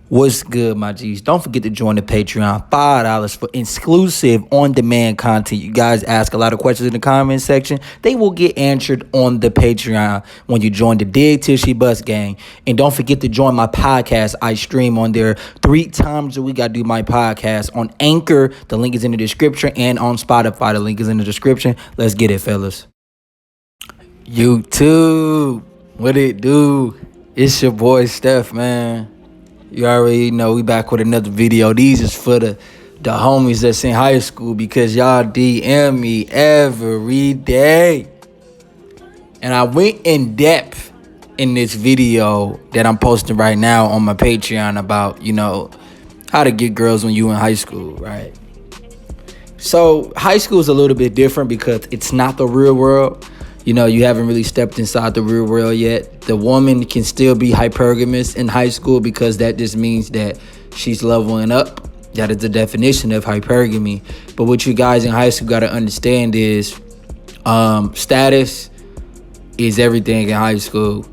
What's good, my G's? Don't forget to join the Patreon. $5 for exclusive on-demand content. You guys ask a lot of questions in the comment section. They will get answered on the Patreon when you join the Dig Till She Bust gang. And don't forget to join my podcast. I stream on there 3 times a week. I do my podcast on Anchor. The link is in the description. And on Spotify, the link is in the description. Let's get it, fellas. YouTube, what it do? It's your boy Steph, man. You already know we back with another video. These is for the homies that's in high school because y'all DM me every day. And I went in depth in this video that I'm posting right now on my Patreon about, how to get girls when you in high school, right? So high school is a little bit different because it's not the real world. You haven't really stepped inside the real world yet. The woman can still be hypergamous in high school because that just means that she's leveling up. That is the definition of hypergamy. But what you guys in high school got to understand is status is everything in high school.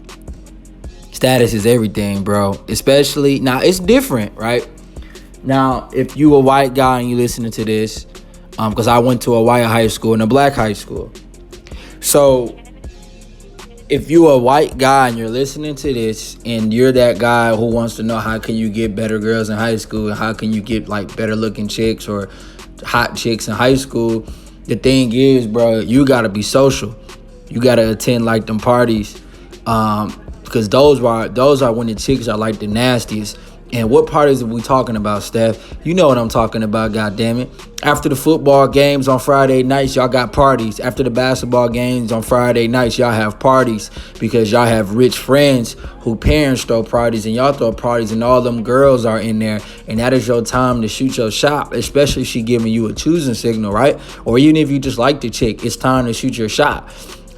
Status is everything, bro. Especially, now it's different, right? Now, if you a white guy and you listening to this, because I went to a white high school and a black high school. So if you're a white guy and you're listening to this and you're that guy who wants to know how can you get better girls in high school and how can you get like better looking chicks or hot chicks in high school, the thing is, bro, you got to be social. You got to attend like them parties because those are when the chicks are like the nastiest. And what parties are we talking about, Steph? You know what I'm talking about, goddammit. After the football games on Friday nights, y'all got parties. After the basketball games on Friday nights, y'all have parties because y'all have rich friends who parents throw parties and y'all throw parties and all them girls are in there. And that is your time to shoot your shot, especially if she giving you a choosing signal, right? Or even if you just like the chick, it's time to shoot your shot.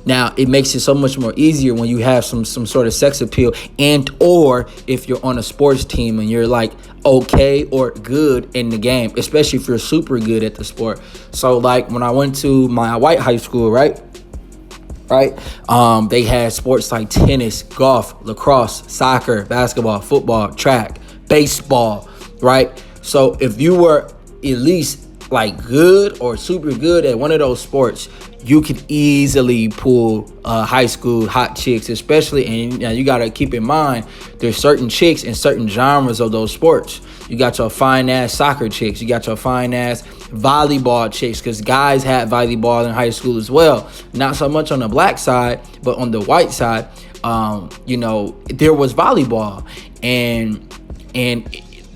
Now, it makes it so much more easier when you have some sort of sex appeal and or if you're on a sports team and you're like okay or good in the game, especially if you're super good at the sport. So like when I went to my white high school, right? They had sports like tennis, golf, lacrosse, soccer, basketball, football, track, baseball, right? So if you were at least like good or super good at one of those sports, you can easily pull high school hot chicks, especially, and you got to keep in mind, there's certain chicks in certain genres of those sports. You got your fine-ass soccer chicks. You got your fine-ass volleyball chicks, because guys had volleyball in high school as well. Not so much on the black side, but on the white side, there was volleyball. And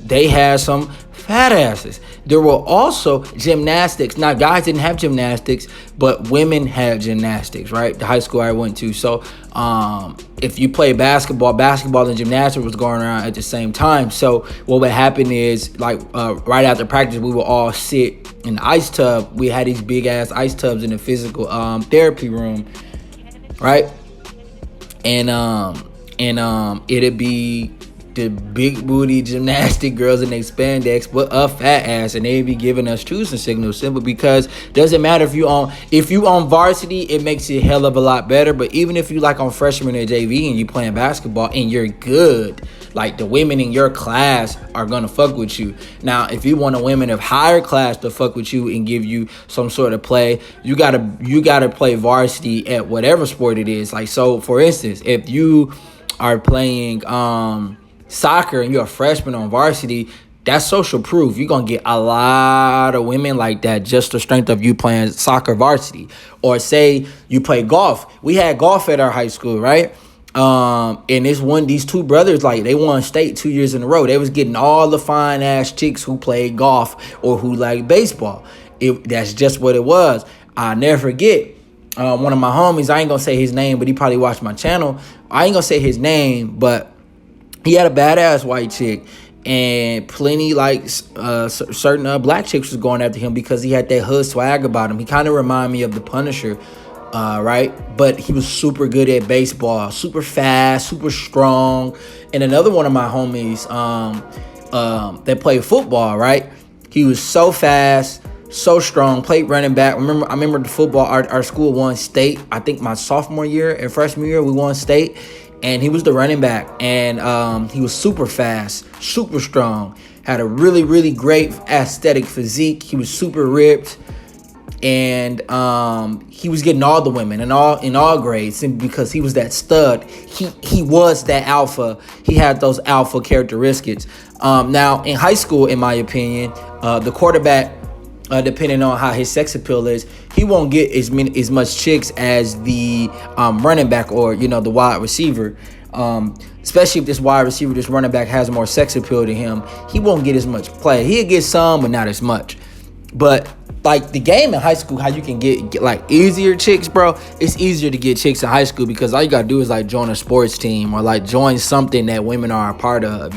they had some fat asses. There were also gymnastics. Now, guys didn't have gymnastics, but women had gymnastics, right? The high school I went to. So, if you play basketball and gymnastics was going around at the same time. So, what would happen is, like, right after practice, we would all sit in the ice tub. We had these big ass ice tubs in the physical therapy room, right? And it'd be the big booty gymnastic girls in their spandex, but a fat ass, and they be giving us choosing signals simply because doesn't matter if you on varsity, it makes it a hell of a lot better. But even if you like on freshman or JV and you playing basketball and you're good, like the women in your class are gonna fuck with you. Now, if you want a women of higher class to fuck with you and give you some sort of play, you gotta play varsity at whatever sport it is. Like, so for instance, if you are playing soccer and you're a freshman on varsity, that's social proof. You're going to get a lot of women like that, just the strength of you playing soccer varsity. Or say you play golf. We had golf at our high school, right? And these two brothers, like, they won state 2 years in a row. They was getting all the fine ass chicks who played golf or who like baseball. That's just what it was. I'll never forget. One of my homies, I ain't going to say his name, but he probably watched my channel. I ain't going to say his name, but he had a badass white chick, and plenty like certain black chicks was going after him because he had that hood swag about him. He kind of reminded me of the Punisher, right? But he was super good at baseball, super fast, super strong. And another one of my homies that played football, right? He was so fast, so strong, played running back. I remember the football, our school won state, I think my sophomore year and freshman year, we won state. and he was the running back, and he was super fast, super strong, had a really, really great aesthetic physique. He was super ripped, and he was getting all the women in all grades, and because he was that stud, he was that alpha. He had those alpha characteristics. Now in high school, in my opinion, the quarterback, depending on how his sex appeal is, he won't get as much chicks as the running back or the wide receiver. Especially if this wide receiver, this running back has more sex appeal to him, he won't get as much play. He'll get some, but not as much. But like the game in high school, how you can get like easier chicks, bro. It's easier to get chicks in high school because all you gotta do is like join a sports team or like join something that women are a part of.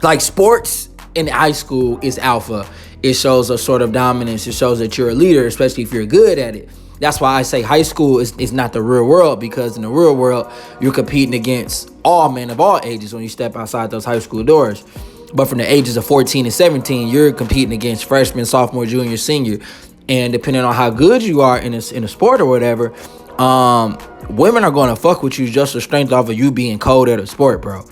Like sports in high school is alpha. It shows a sort of dominance. It shows that you're a leader, especially if you're good at it. That's why I say high school is not the real world, because in the real world, you're competing against all men of all ages when you step outside those high school doors. But from the ages of 14 and 17, you're competing against freshman, sophomore, junior, senior. And depending on how good you are in a sport or whatever, women are going to fuck with you just the strength off of you being cold at a sport, bro.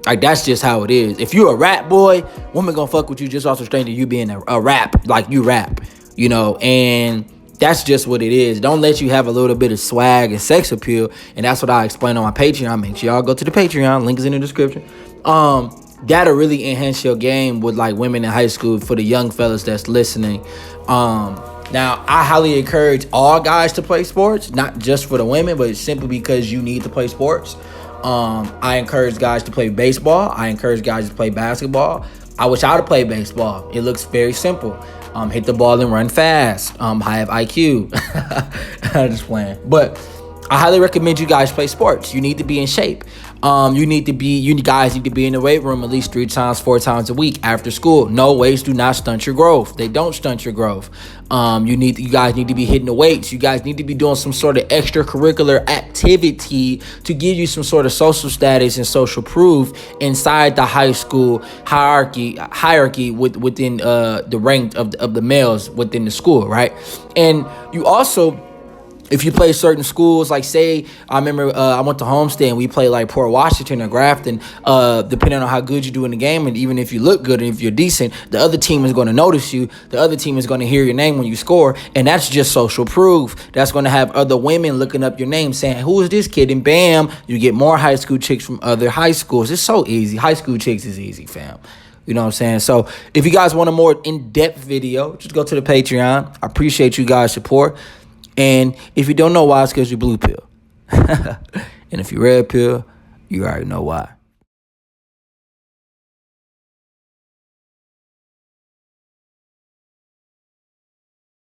Like, that's just how it is. If you're a rap boy, women gonna fuck with you just off the strength of you being a rap, like you rap, and that's just what it is. Don't let you have a little bit of swag and sex appeal, and that's what I explain on my Patreon. Make sure y'all go to the Patreon. Link is in the description. That'll really enhance your game with like women in high school for the young fellas that's listening. Now, I highly encourage all guys to play sports, not just for the women, but simply because you need to play sports. I encourage guys to play baseball. I encourage guys to play basketball. I wish I would play baseball. It looks very simple. Hit the ball and run fast. I have IQ. I'm just playing. But I highly recommend you guys play sports. You need to be in shape. You guys need to be in the weight room at least 3 times, 4 times a week after school. No, weights do not stunt your growth. They don't stunt your growth. You guys need to be hitting the weights. You guys need to be doing some sort of extracurricular activity to give you some sort of social status and social proof inside the high school hierarchy within the rank of the males within the school, right? And you also, if you play certain schools, like say, I remember I went to Homestead and we played like Port Washington or Grafton, depending on how good you do in the game, and even if you look good and if you're decent, the other team is going to notice you. The other team is going to hear your name when you score, and that's just social proof. That's going to have other women looking up your name saying, who is this kid? And bam, you get more high school chicks from other high schools. It's so easy. High school chicks is easy, fam. You know what I'm saying? So if you guys want a more in-depth video, just go to the Patreon. I appreciate you guys' support. And if you don't know why, it's because you're blue pill. And if you're red pill, you already know why.